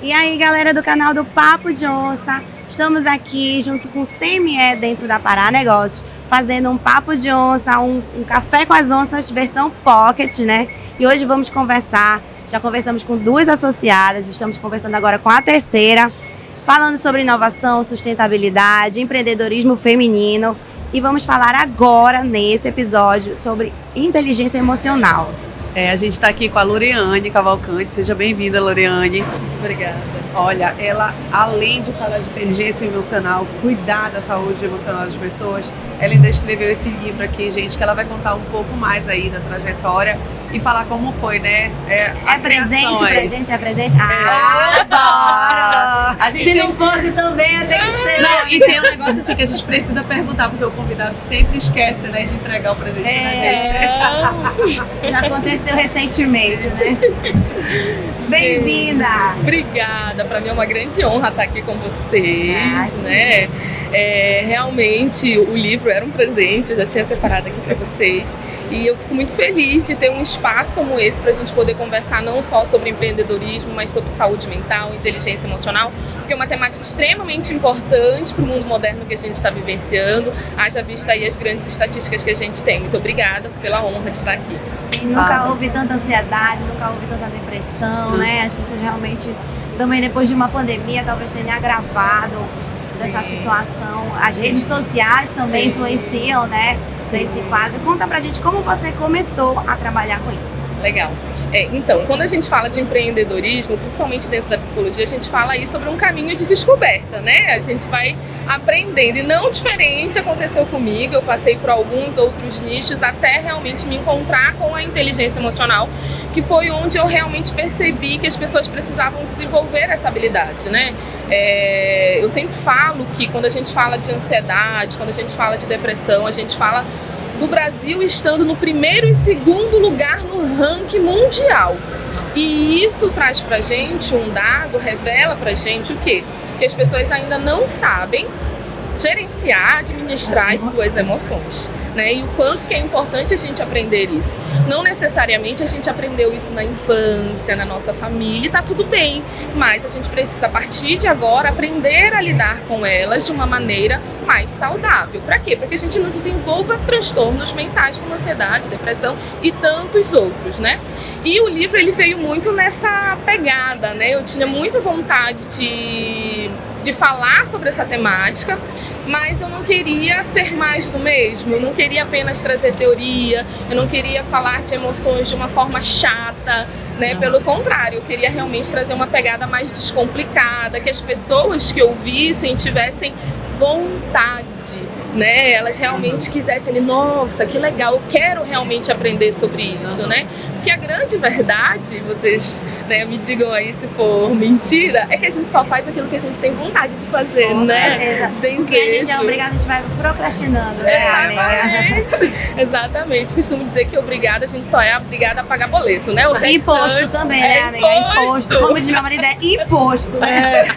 E aí, galera do canal do Papo de Onça, estamos aqui junto com o CME dentro da Pará Negócios, fazendo um Papo de Onça, um café com as onças versão pocket, né? E hoje vamos conversar, já conversamos com 2 associadas, estamos conversando agora com a terceira, falando sobre inovação, sustentabilidade, empreendedorismo feminino. E vamos falar agora, nesse episódio, sobre inteligência emocional. A gente está aqui com a Loreane Cavalcante. Seja bem-vinda, Loreane. Obrigada. Olha, ela, além de falar de inteligência emocional, cuidar da saúde emocional das pessoas, ela ainda escreveu esse livro aqui, gente, que ela vai contar um pouco mais aí da trajetória e falar como foi, né? É presente pra gente? É presente? Adoro! Se não fosse também, ia ter que ser. Não, e tem um negócio assim que a gente precisa perguntar, porque o convidado sempre esquece, né, de entregar o presente pra gente. Já aconteceu recentemente, né? Bem-vinda! Obrigada, para mim é uma grande honra estar aqui com vocês, né? Realmente o livro era um presente, eu já tinha separado aqui para vocês e eu fico muito feliz de ter um espaço como esse para a gente poder conversar não só sobre empreendedorismo, mas sobre saúde mental, inteligência emocional, porque é uma temática extremamente importante para o mundo moderno que a gente está vivenciando, haja vista aí as grandes estatísticas que a gente tem. Muito obrigada pela honra de estar aqui. Sim, nunca houve tanta ansiedade, nunca houve tanta depressão, né? As pessoas realmente, também depois de uma pandemia, talvez tenha agravado dessa situação. As redes sociais também influenciam, né, para esse quadro. Conta pra gente como você começou a trabalhar com isso. Legal. Então, quando a gente fala de empreendedorismo, principalmente dentro da psicologia, a gente fala aí sobre um caminho de descoberta, né? A gente vai aprendendo. E não diferente aconteceu comigo. Eu passei por alguns outros nichos até realmente me encontrar com a inteligência emocional, que foi onde eu realmente percebi que as pessoas precisavam desenvolver essa habilidade, né? Eu sempre falo que quando a gente fala de ansiedade, quando a gente fala de depressão, a gente fala do Brasil estando no primeiro e segundo lugar no ranking mundial. E isso traz pra gente um dado, revela pra gente o quê? Que as pessoas ainda não sabem gerenciar, administrar as suas emoções, né? E o quanto que é importante a gente aprender isso. Não necessariamente a gente aprendeu isso na infância, na nossa família, e tá tudo bem, mas a gente precisa, a partir de agora, aprender a lidar com elas de uma maneira mais saudável. Para quê? Para que a gente não desenvolva transtornos mentais como ansiedade, depressão e tantos outros, né? E o livro, ele veio muito nessa pegada, né? Eu tinha muita vontade de falar sobre essa temática, mas eu não queria ser mais do mesmo, eu não queria apenas trazer teoria, eu não queria falar de emoções de uma forma chata, né? Pelo contrário, eu queria realmente trazer uma pegada mais descomplicada, que as pessoas que ouvissem tivessem vontade, né? Elas realmente quisessem, nossa, que legal, eu quero realmente aprender sobre isso, né? Porque a grande verdade, vocês, né, me digam aí se for mentira, é que a gente só faz aquilo que a gente tem vontade de fazer, com né? certeza. Porque a gente é obrigado, a gente vai procrastinando, né, amiga? Exatamente. Costumo dizer que obrigada, a gente só é obrigada a pagar boleto, né? O imposto também, né, amiga? Imposto. Como diz meu marido, é imposto, né?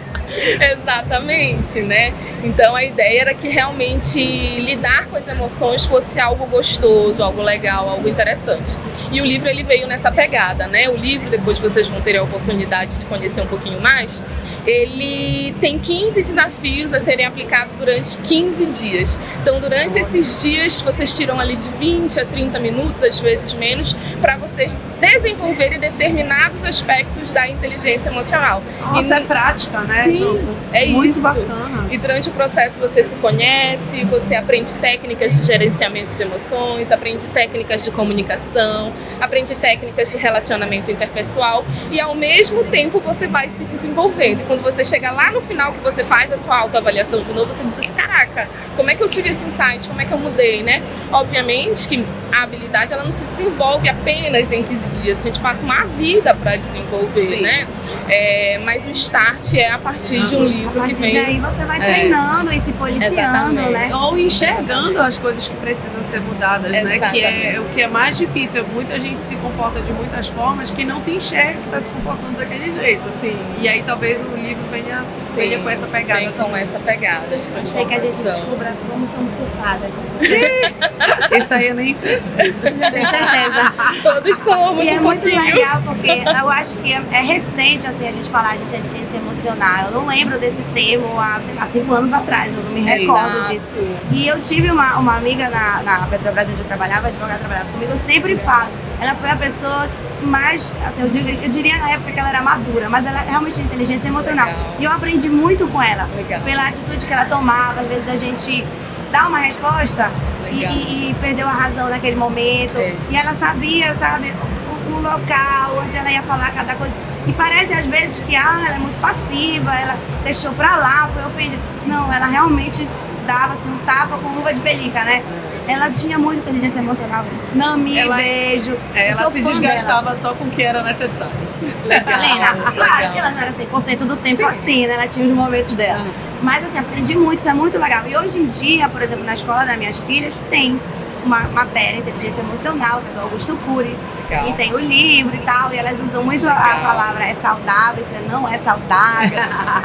Exatamente, né? Então a ideia era que realmente lidar com as emoções fosse algo gostoso, algo legal, algo interessante. E o livro, ele veio nessa pegada, né? O livro, depois vocês vão ter a oportunidade de conhecer um pouquinho mais, ele tem 15 desafios a serem aplicados durante 15 dias. Então durante esses dias vocês tiram ali de 20 a 30 minutos, às vezes menos, para vocês desenvolverem determinados aspectos da inteligência emocional. Nossa, é prática, né? Sim, é muito isso. Bacana. E durante o processo você se conhece, você aprende técnicas de gerenciamento de emoções, aprende técnicas de comunicação, aprende técnicas de relacionamento interpessoal e ao mesmo tempo você vai se desenvolvendo. E quando você chega lá no final, que você faz a sua autoavaliação de novo, você diz assim, caraca, como é que eu tive esse insight, como é que eu mudei, né? Obviamente que a habilidade, ela não se desenvolve apenas em 15 dias, a gente passa uma vida para desenvolver, sim, né? Mas o start é a partir de um livro que vem... A partir de aí você vai treinando e se policiando, né? Ou enxergando as coisas que precisam ser mudadas, né? Que é o que é mais difícil. Muita gente se comporta de muitas formas que não se enxerga que está se comportando daquele jeito. Sim. E aí talvez o livro venha com essa pegada. Vem com essa pegada de transformação. Sei que a gente descubra como somos surtadas. Isso aí eu nem preciso. Tenho certeza. Todos somos E é muito pouquinho. legal porque eu acho que é recente assim, a gente falar de inteligência emocional. Eu não lembro desse termo há, sei lá, 5 anos atrás, eu não me recordo Exato. disso. E eu tive uma amiga na Petrobras onde eu trabalhava, advogada trabalhava comigo, eu sempre falo, ela foi a pessoa mais, assim, eu diria na época que ela era madura, mas ela realmente tinha inteligência emocional. Legal. E eu aprendi muito com ela, Legal. pela atitude que ela tomava. Às vezes a gente dá uma resposta e perdeu a razão naquele momento. É. E ela sabia, sabe, o local onde ela ia falar cada coisa. E parece às vezes que ela é muito passiva, ela deixou pra lá, foi ofendida. Não, ela realmente dava assim, um tapa com luva de pelica, né? Ela tinha muita inteligência emocional. Não me beijo. Ela se desgastava só com o que era necessário. Legal. Helena, claro legal. que ela não era 100% do tempo assim, né? Ela tinha os momentos dela. Mas assim, aprendi muito, isso é muito legal. E hoje em dia, por exemplo, na escola das minhas filhas, tem uma matéria, inteligência emocional, que é do Augusto Cury. Legal. E tem o livro e tal, e elas usam muito a palavra é saudável, isso não é saudável.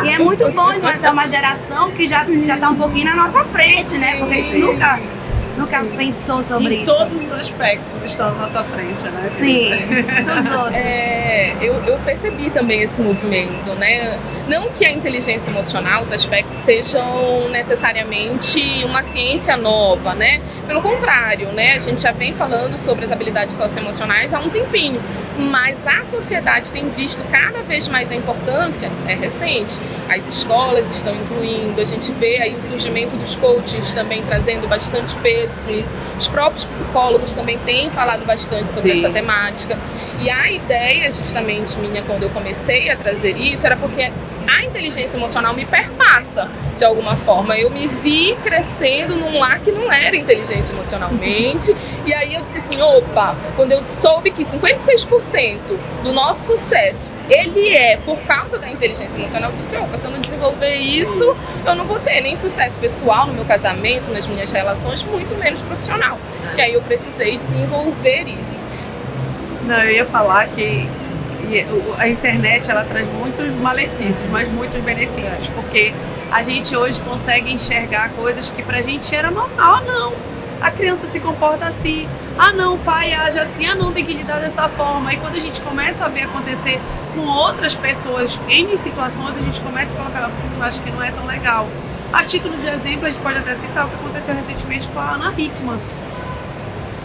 E é muito bom, então essa é uma geração que já tá um pouquinho na nossa frente, né? Porque a gente nunca pensou sobre Em isso. todos os aspectos estão na nossa frente, né? Sim, dos outros. Eu percebi também esse movimento, né? Não que a inteligência emocional, os aspectos sejam necessariamente uma ciência nova, né? Pelo contrário, né? A gente já vem falando sobre as habilidades socioemocionais há um tempinho, mas a sociedade tem visto cada vez mais a importância, é recente. As escolas estão incluindo, a gente vê aí o surgimento dos coaches também trazendo bastante peso com isso. Os próprios psicólogos também têm falado bastante sobre essa temática. E a ideia justamente minha quando eu comecei a trazer isso era porque a inteligência emocional me perpassa de alguma forma. Eu me vi crescendo num lar que não era inteligente emocionalmente. E aí eu disse assim, opa, quando eu soube que 56% do nosso sucesso, ele é por causa da inteligência emocional, eu disse, opa, se eu não desenvolver isso, eu não vou ter nem sucesso pessoal no meu casamento, nas minhas relações, muito menos profissional. E aí eu precisei desenvolver isso. Não, eu ia falar que a internet ela traz muitos malefícios, mas muitos benefícios, porque a gente hoje consegue enxergar coisas que pra gente era normal. Não, a criança se comporta assim, não, o pai age assim, não, tem que lidar dessa forma. E quando a gente começa a ver acontecer com outras pessoas em situações, a gente começa a colocar, acho que não é tão legal. A título de exemplo, a gente pode até citar o que aconteceu recentemente com a Ana Hickman.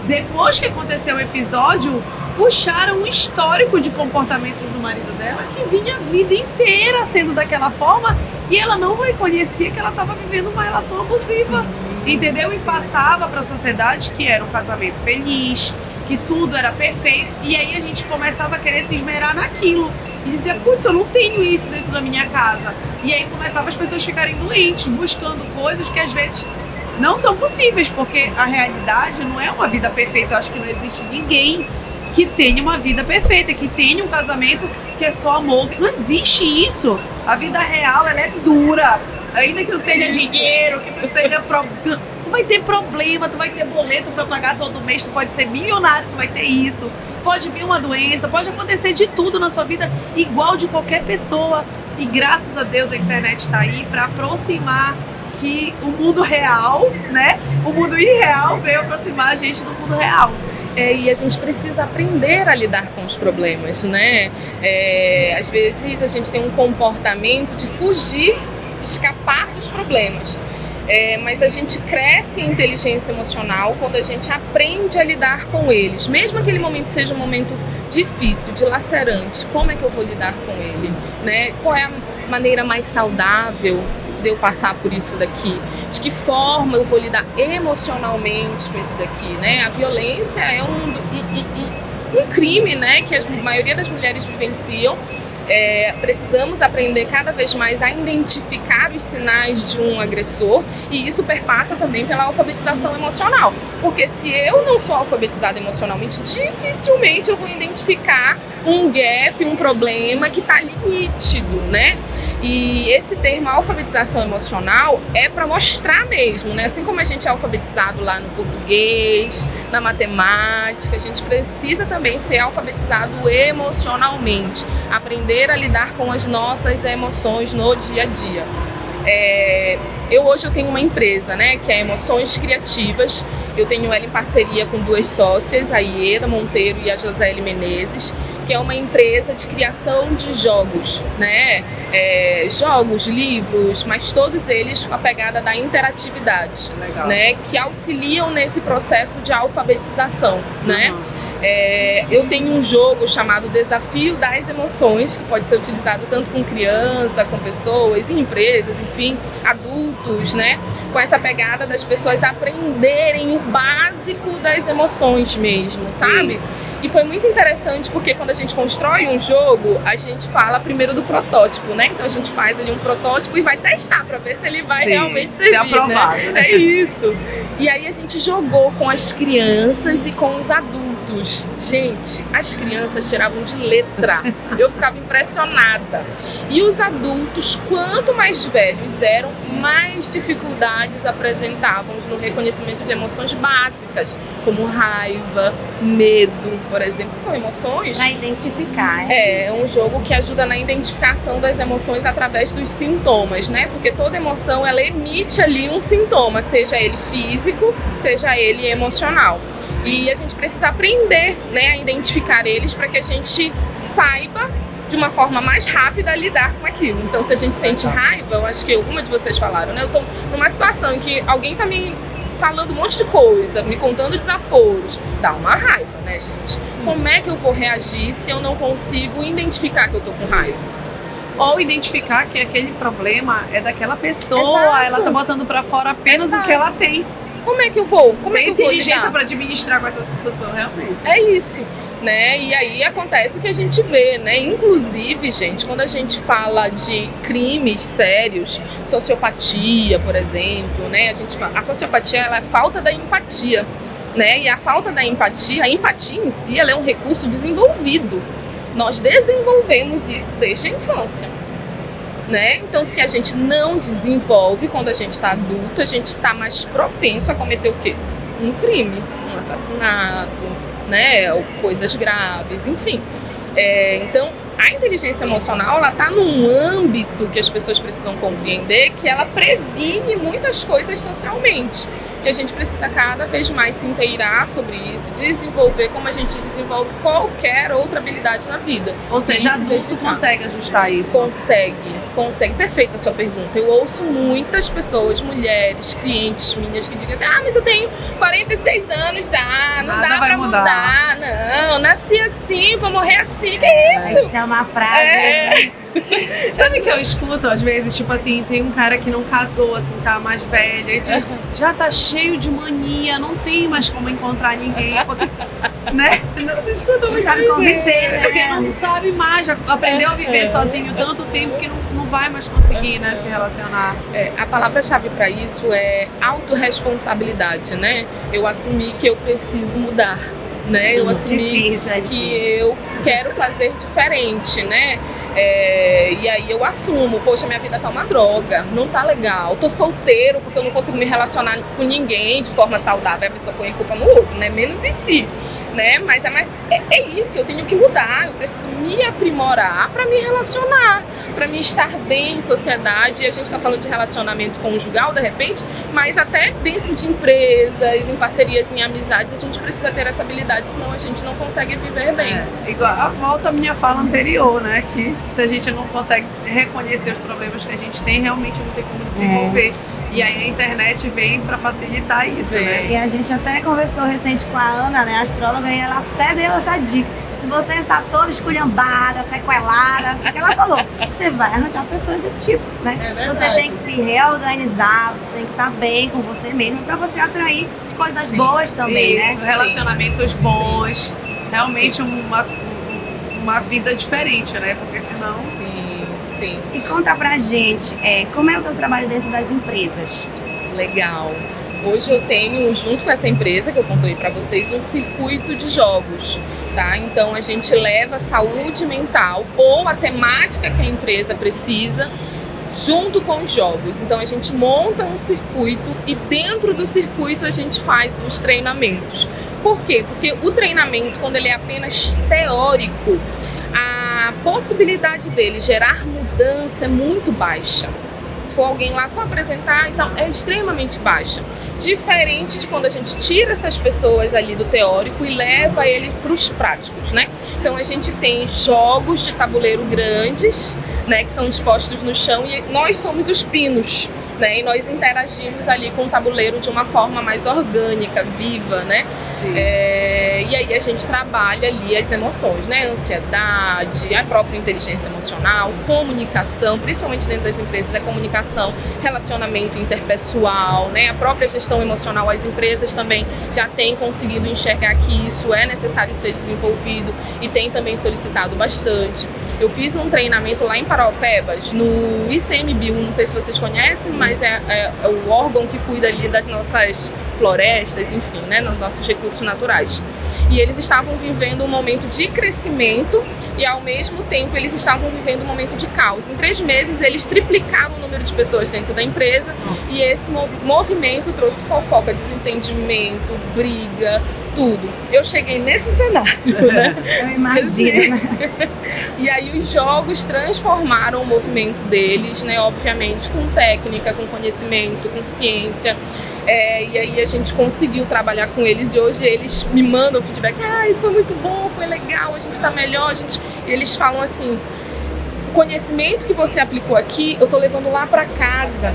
Depois que aconteceu o episódio, puxaram um histórico de comportamentos do marido dela que vinha a vida inteira sendo daquela forma e ela não reconhecia que ela estava vivendo uma relação abusiva, entendeu? E passava para a sociedade que era um casamento feliz, que tudo era perfeito, e aí a gente começava a querer se esmerar naquilo e dizia, putz, eu não tenho isso dentro da minha casa. E aí começava as pessoas ficarem doentes, buscando coisas que às vezes não são possíveis, porque a realidade não é uma vida perfeita. Eu acho que não existe ninguém que tenha uma vida perfeita, que tenha um casamento que é só amor. Não existe isso. A vida real, ela é dura. Ainda que tu tenha dinheiro, que tu tenha tu vai ter problema, tu vai ter boleto pra pagar todo mês, tu pode ser milionário, tu vai ter isso. Pode vir uma doença, pode acontecer de tudo na sua vida, igual de qualquer pessoa. E graças a Deus a internet tá aí pra aproximar que o mundo real, né? O mundo irreal veio aproximar a gente do mundo real. E a gente precisa aprender a lidar com os problemas, né? Às vezes a gente tem um comportamento de fugir, escapar dos problemas. Mas a gente cresce em inteligência emocional quando a gente aprende a lidar com eles. Mesmo aquele momento seja um momento difícil, dilacerante, como é que eu vou lidar com ele? Né? Qual é a maneira mais saudável de eu passar por isso daqui? De que forma eu vou lidar emocionalmente com isso daqui, né? A violência é um crime, né, que a maioria das mulheres vivenciam. Precisamos aprender cada vez mais a identificar os sinais de um agressor, e isso perpassa também pela alfabetização emocional, porque se eu não sou alfabetizada emocionalmente, dificilmente eu vou identificar um gap, um problema que está ali nítido, né? E esse termo alfabetização emocional é para mostrar mesmo, né? Assim como a gente é alfabetizado lá no português, na matemática, a gente precisa também ser alfabetizado emocionalmente, aprender a lidar com as nossas emoções no dia a dia. Hoje eu tenho uma empresa, né, que é Emoções Criativas. Eu tenho ela em parceria com 2 sócias, a Ieda Monteiro e a Joseli Menezes, que é uma empresa de criação de jogos, né? Jogos, livros, mas todos eles com a pegada da interatividade, né? Que auxiliam nesse processo de alfabetização, né? Eu tenho um jogo chamado Desafio das Emoções, que pode ser utilizado tanto com criança, com pessoas, em empresas, enfim, adultos, né? Com essa pegada das pessoas aprenderem o básico das emoções mesmo, sabe? E foi muito interessante porque quando a gente constrói um jogo, a gente fala primeiro do protótipo, né? Então a gente faz ali um protótipo e vai testar para ver se ele vai realmente servir, aprovado, né? É isso. E aí a gente jogou com as crianças e com os adultos. Gente, as crianças tiravam de letra. Eu ficava impressionada. E os adultos, quanto mais velhos eram, mais dificuldades apresentavam no reconhecimento de emoções básicas, como raiva, medo, por exemplo, que são emoções. Pra identificar. É um jogo que ajuda na identificação das emoções através dos sintomas, né? Porque toda emoção, ela emite ali um sintoma, seja ele físico, seja ele emocional. E a gente precisa aprender, né, a identificar eles para que a gente saiba de uma forma mais rápida lidar com aquilo. Então, se a gente sente raiva, eu acho que alguma de vocês falaram, né? Eu tô numa situação em que alguém tá me falando um monte de coisa, me contando desaforos. Dá uma raiva, né, gente? Sim. Como é que eu vou reagir se eu não consigo identificar que eu tô com raiva? Ou identificar que aquele problema é daquela pessoa, Exato. Ela tá botando pra fora apenas o que ela tem. Como é que eu vou? Tem inteligência para administrar com essa situação, realmente. É isso, né? E aí acontece o que a gente vê, né? Inclusive, gente, quando a gente fala de crimes sérios, sociopatia, por exemplo, né? A sociopatia, ela é falta da empatia, né? E a falta da empatia, a empatia em si, ela é um recurso desenvolvido. Nós desenvolvemos isso desde a infância. Né? Então, se a gente não desenvolve quando a gente está adulto, a gente está mais propenso a cometer o quê? Um crime, um assassinato, né? Ou coisas graves, enfim. Então, a inteligência emocional, ela está num âmbito que as pessoas precisam compreender que ela previne muitas coisas socialmente. E a gente precisa cada vez mais se inteirar sobre isso, desenvolver como a gente desenvolve qualquer outra habilidade na vida. Ou seja, adulto consegue ajustar isso? Consegue. Perfeita a sua pergunta. Eu ouço muitas pessoas, mulheres, clientes minhas que dizem assim, mas eu tenho 46 anos já, não dá pra mudar. Não, nasci assim, vou morrer assim, que é isso? Isso é uma frase... Sabe que eu escuto às vezes, tipo assim, tem um cara que não casou, assim, tá mais velho, e tipo, já tá cheio de mania, não tem mais como encontrar ninguém, porque, né? Não escuta, não sabe conviver, né? Porque não sabe mais, já aprendeu a viver sozinho tanto tempo que não vai mais conseguir, né, se relacionar. A palavra-chave para isso é autorresponsabilidade, né? Eu assumi que eu preciso mudar, né? Eu assumi que eu quero fazer diferente, né? E aí eu assumo, poxa, minha vida tá uma droga, não tá legal, tô solteiro porque eu não consigo me relacionar com ninguém de forma saudável, a pessoa põe a culpa no outro, né, menos em si, né, mas é isso, eu tenho que mudar, eu preciso me aprimorar para me relacionar, para me estar bem em sociedade. E a gente tá falando de relacionamento conjugal de repente, mas até dentro de empresas, em parcerias, em amizades, a gente precisa ter essa habilidade, senão a gente não consegue viver bem. Igual, volta à minha fala anterior, né, que se a gente não consegue reconhecer os problemas que a gente tem, realmente não tem como desenvolver. E aí a internet vem para facilitar isso, né? E a gente até conversou recente com a Ana, né, a astróloga, e ela até deu essa dica. Se você está toda esculhambada, sequelada, assim que ela falou, você vai arranjar pessoas desse tipo, né? Você tem que se reorganizar, você tem que estar bem com você mesmo para você atrair coisas boas também, isso, né? Relacionamentos bons, realmente uma vida diferente, né? Porque senão... Sim. E conta pra gente, como é o teu trabalho dentro das empresas? Legal. Hoje eu tenho, junto com essa empresa que eu contei para vocês, um circuito de jogos, tá? Então a gente leva a saúde mental ou a temática que a empresa precisa junto com os jogos. Então a gente monta um circuito e dentro do circuito a gente faz os treinamentos. Por quê? Porque o treinamento, quando ele é apenas teórico, a possibilidade dele gerar mudança é muito baixa. Se for alguém lá só apresentar, então é extremamente baixa. Diferente de quando a gente tira essas pessoas ali do teórico e leva ele para os práticos, né? Então a gente tem jogos de tabuleiro grandes, né, que são dispostos no chão e nós somos os pinos, né? E nós interagimos ali com o tabuleiro de uma forma mais orgânica, viva, né? E aí a gente trabalha ali as emoções, né? Ansiedade, a própria inteligência emocional, comunicação, principalmente dentro das empresas, é comunicação, relacionamento interpessoal, né? A própria gestão emocional, as empresas também já têm conseguido enxergar que isso é necessário ser desenvolvido e tem também solicitado bastante. Eu fiz um treinamento lá em Paraupebas, no ICMBio, não sei se vocês conhecem, mas é o órgão que cuida ali das nossas florestas, enfim, né, nos nossos recursos naturais. E eles estavam vivendo um momento de crescimento e, ao mesmo tempo, eles estavam vivendo um momento de caos. Em 3 meses, eles triplicaram o número de pessoas dentro da empresa. Nossa. E esse movimento trouxe fofoca, desentendimento, briga, tudo. Eu cheguei nesse cenário, né? Eu imagino. E aí os jogos transformaram o movimento deles, né? Obviamente com técnica, com conhecimento, com ciência. E aí a gente conseguiu trabalhar com eles e hoje eles me mandam feedback. Foi muito bom, foi legal, a gente tá melhor. E eles falam assim, o conhecimento que você aplicou aqui, eu tô levando lá para casa.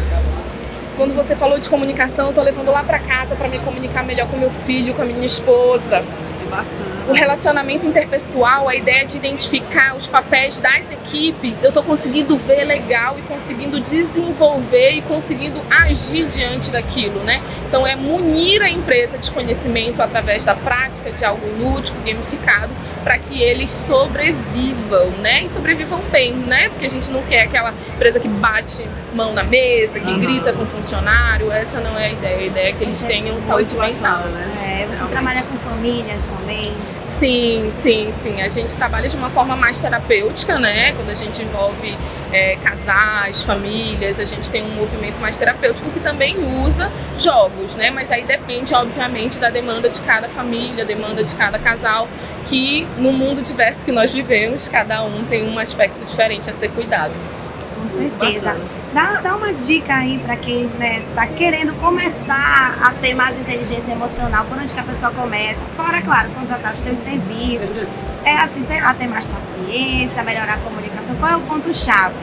Quando você falou de comunicação, eu tô levando lá para casa para me comunicar melhor com meu filho, com a minha esposa. Que bacana. O relacionamento interpessoal, a ideia de identificar os papéis das equipes, eu tô conseguindo ver legal e conseguindo desenvolver e conseguindo agir diante daquilo, né? Então é munir a empresa de conhecimento através da prática de algo lúdico, gamificado, para que eles sobrevivam, né? E sobrevivam bem, né? Porque a gente não quer aquela empresa que bate mão na mesa, que grita com o funcionário. Essa não é a ideia. A ideia é que eles tenham saúde mental, né? Você trabalha com famílias também? Sim. A gente trabalha de uma forma mais terapêutica, né? Quando a gente envolve casais, famílias, a gente tem um movimento mais terapêutico que também usa jogos, né? Mas aí depende, obviamente, da demanda de cada família, demanda de cada casal, que no mundo diverso que nós vivemos, cada um tem um aspecto diferente a ser cuidado. Com certeza. Dá uma dica aí para quem, né, tá querendo começar a ter mais inteligência emocional, por onde que a pessoa começa? Fora, claro, contratar os teus serviços, assim, sei lá, ter mais paciência, melhorar a comunicação. Qual é o ponto-chave?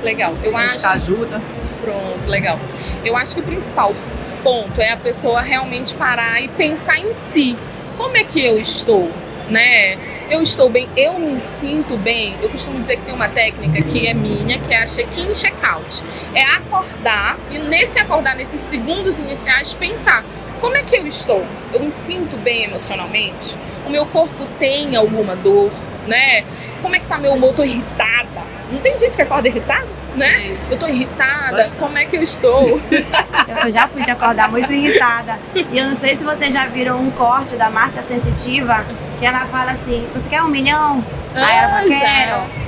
Legal, eu acho... Buscar ajuda. Pronto, legal. Eu acho que o principal ponto é a pessoa realmente parar e pensar em si. Como é que eu estou? Né? Eu estou bem, eu me sinto bem. Eu costumo dizer que tem uma técnica que é minha, que é a check-in, check-out. É acordar e nesses segundos iniciais, pensar: como é que eu estou? Eu me sinto bem emocionalmente? O meu corpo tem alguma dor, né? Como é que tá meu humor? Eu tô irritada. Não tem gente que acorda irritada, né? Eu tô irritada. Bastante. Como é que eu estou? Eu já fui de acordar muito irritada. E eu não sei se vocês já viram um corte da Márcia Sensitiva, que ela fala assim: você quer 1 milhão? Aí ela fala: quero.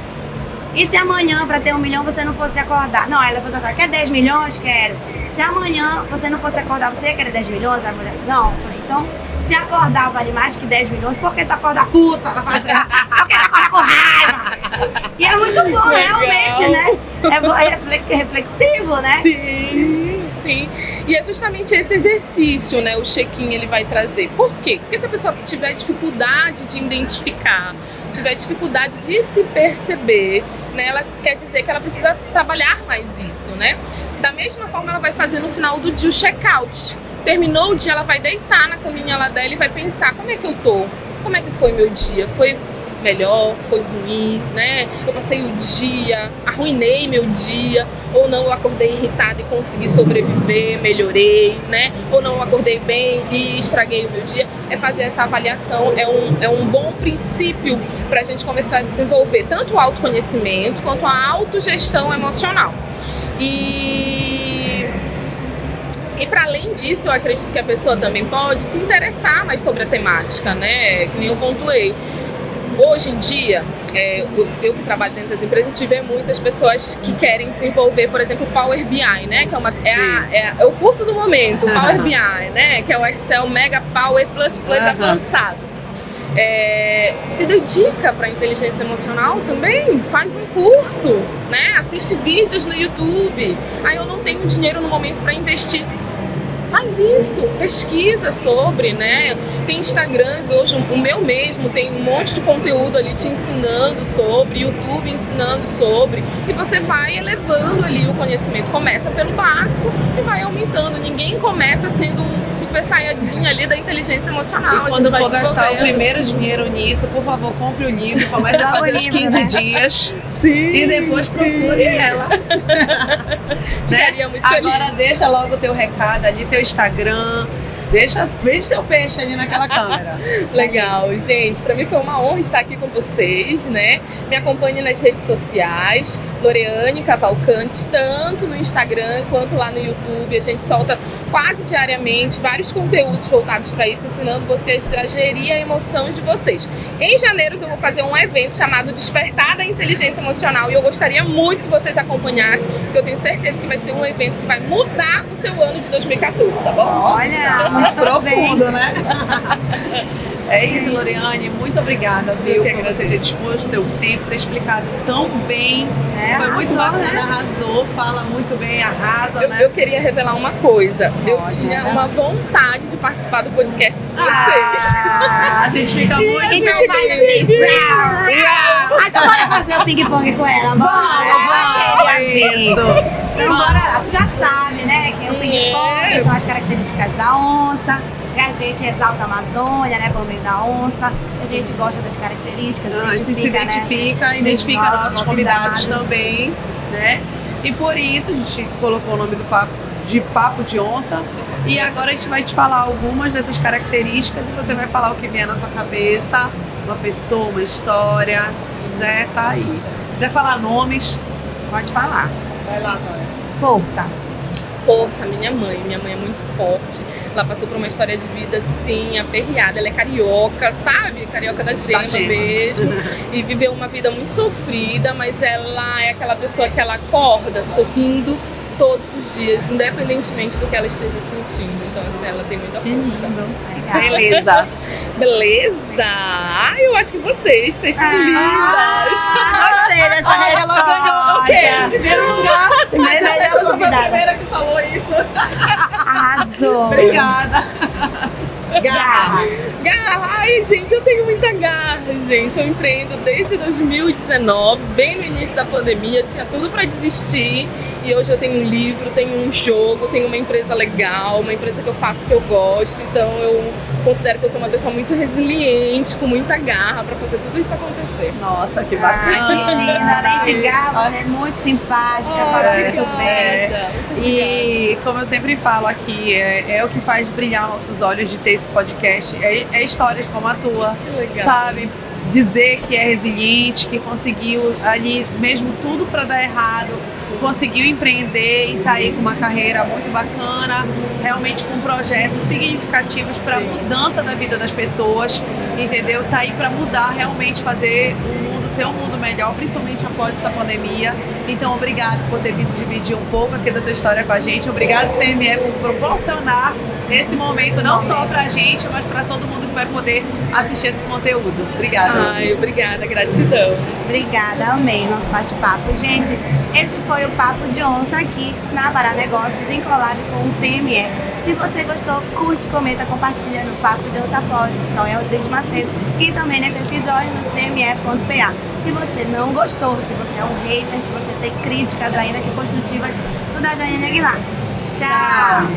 E se amanhã, para ter 1 milhão, você não fosse acordar? Não, aí ela fala: quer 10 milhões? Quero. Se amanhã você não fosse acordar, você ia querer 10 milhões? A mulher: não. Eu falei: então, se acordar vale mais que 10 milhões, por que tu acorda puta? Ela fala assim: porque tu acorda com raiva. E é muito bom, legal. Realmente, né? É reflexivo, né? Sim. E é justamente esse exercício, né? O check-in ele vai trazer. Por quê? Porque se a pessoa tiver dificuldade de identificar, tiver dificuldade de se perceber, né? Ela quer dizer que ela precisa trabalhar mais isso, né? Da mesma forma, ela vai fazer no final do dia o check-out. Terminou o dia, ela vai deitar na caminha lá dela e vai pensar: como é que eu tô? Como é que foi meu dia? Foi melhor? Foi ruim, né? Eu passei o dia, arruinei meu dia, ou não, eu acordei irritada e consegui sobreviver, melhorei, né? Ou não, eu acordei bem e estraguei o meu dia. É fazer essa avaliação, é um bom princípio para a gente começar a desenvolver tanto o autoconhecimento quanto a autogestão emocional. E para além disso, eu acredito que a pessoa também pode se interessar mais sobre a temática, né? Que nem eu pontuei. hoje em dia, eu que trabalho dentro das empresas, a gente vê muitas pessoas que querem desenvolver, por exemplo, o Power BI, né? Que é o curso do momento, o Power BI, né? Que é o Excel Mega Power Plus avançado. Se dedica para inteligência emocional também, faz um curso, né? Assiste vídeos no YouTube. Aí eu não tenho dinheiro no momento para investir. Faz isso, pesquisa sobre, né? Tem Instagrams hoje, o meu mesmo, tem um monte de conteúdo ali te ensinando sobre, YouTube ensinando sobre, e você vai elevando ali o conhecimento. Começa pelo básico e vai aumentando. Ninguém começa sendo um super saiyajin ali da inteligência emocional. E quando for gastar o primeiro dinheiro nisso, por favor, compre o livro, comece a fazer os 15 dias. Sim, e depois procure ela. Ficaria muito feliz. Agora deixa logo o teu recado ali, teu Instagram. Vende teu peixe ali naquela câmera. Legal, gente. Pra mim foi uma honra estar aqui com vocês, né? Me acompanhe nas redes sociais, Loreane Cavalcante, tanto no Instagram quanto lá no YouTube. A gente solta quase diariamente vários conteúdos voltados para isso, ensinando vocês a gerir a emoção de vocês. Em janeiro eu vou fazer um evento chamado Despertar da Inteligência Emocional e eu gostaria muito que vocês acompanhassem, porque eu tenho certeza que vai ser um evento que vai mudar o seu ano de 2014, tá bom? Olha! Muito profundo, bem. Né? É isso, Loreane. Muito obrigada, viu, por você ter disposto o seu tempo, ter explicado tão bem. Foi muito bacana, né? Arrasou, fala muito bem, arrasa, né? Eu queria revelar uma coisa. Eu tinha uma vontade de participar do podcast de vocês. A gente fica muito Então faz assim. Então bora fazer o ping-pong com ela. Vamos! Então bora, tu já sabe, né, que o ping-pong são as características da onça, que a gente exalta a Amazônia, né, por meio da onça, a gente gosta das características, a gente se identifica, né, identifica nossos convidados também, né, e por isso a gente colocou o nome do papo de Onça, e agora a gente vai te falar algumas dessas características e você vai falar o que vier na sua cabeça, uma pessoa, uma história, quiser, tá aí. Quiser falar nomes, pode falar. Vai lá, Dória. Força, minha mãe é muito forte. Ela passou por uma história de vida assim, aperreada. Ela é carioca, sabe? Carioca da gema mesmo. E viveu uma vida muito sofrida, mas ela é aquela pessoa que ela acorda sorrindo todos os dias, independentemente do que ela esteja sentindo. Então, assim, ela tem muita força. Beleza. Beleza? Ai, eu acho que vocês são lindas. Gostei dessa resposta. Ela ganhou o quê? Em primeiro lugar. Mas essa foi a primeira que falou isso. Arrasou. Obrigada. Garra. Ai, gente, eu tenho muita garra, gente. Eu empreendo desde 2019, bem no início da pandemia, tinha tudo pra desistir. E hoje eu tenho um livro, tenho um jogo, tenho uma empresa legal, uma empresa que eu faço que eu gosto. Então eu considero que eu sou uma pessoa muito resiliente, com muita garra pra fazer tudo isso acontecer. Nossa, que bacana. Que linda. Além de garra, você é muito simpática, fala muito bem. E como eu sempre falo aqui, é o que faz brilhar nossos olhos de ter esse podcast. É histórias como a tua, sabe? Dizer que é resiliente, que conseguiu ali mesmo tudo pra dar errado, conseguiu empreender e tá aí com uma carreira muito bacana, realmente com projetos significativos para mudança da vida das pessoas, entendeu? Tá aí para mudar, realmente fazer o mundo ser um mundo melhor, principalmente após essa pandemia. Então, obrigado por ter vindo dividir um pouco aqui da tua história com a gente. Obrigado, CME, por proporcionar esse momento, não só pra gente, mas para todo mundo que vai poder assistir esse conteúdo. Obrigada. Ai, obrigada, gratidão. Obrigada, amei o nosso bate-papo. Gente, esse foi o Papo de Onça aqui na Pará Negócios, em collab com o CME. Se você gostou, curte, comenta, compartilha no Papo de Onça Pod, então é o Rodrigues Macedo, e também nesse episódio no cme.pa. Se você não gostou, se você é um hater, se você tem críticas ainda que construtivas, tudo da Jaiane Aguilar. Tchau!